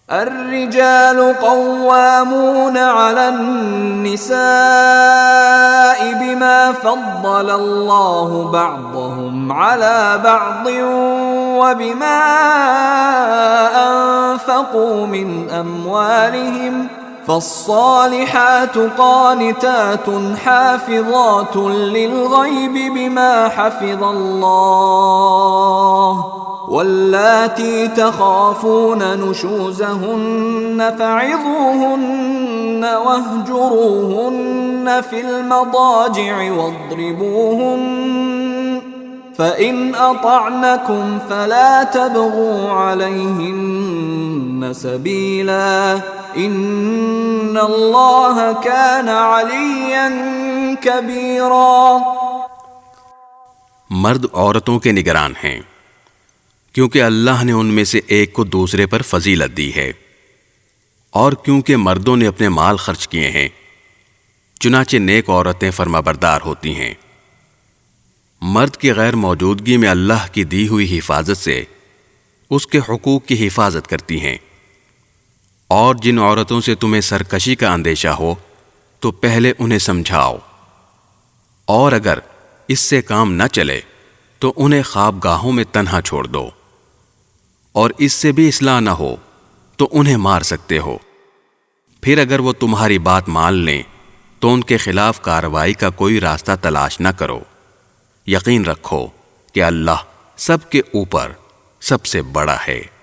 الرجال قوامون على النساء بما فضل الله بعضهم على بعض وبما أنفقوا من أموالهم فالصالحات قانتات حافظات للغيب بما حفظ الله واللاتي تخافون نشوزهن فعظوهن واهجروهن في المضاجع واضربوهن فإن أطعنكم فلا تبغوا عليهن سبيلا إن الله كان عليا कबीरा। मर्द औरतों के निगरान हैं क्योंकि अल्लाह ने उनमें से एक को दूसरे पर फजीलत दी है और क्योंकि मर्दों ने अपने माल खर्च किए हैं, चुनाचे नेक औरतें फरमाबरदार होती हैं। मर्द की गैर मौजूदगी में अल्लाह की दी हुई हिफाजत से उसके हुकूक की हिफाजत करती हैं। और जिन औरतों से तुम्हें सरकशी का अंदेशा हो तो पहले उन्हें समझाओ, और अगर इससे काम न चले तो उन्हें ख्वाबगाहों में तन्हा छोड़ दो, और इससे भी इस्लाह न हो तो उन्हें मार सकते हो। फिर अगर वो तुम्हारी बात मान लें तो उनके खिलाफ कार्रवाई का कोई रास्ता तलाश न करो। यकीन रखो कि अल्लाह सबके ऊपर सबसे बड़ा है।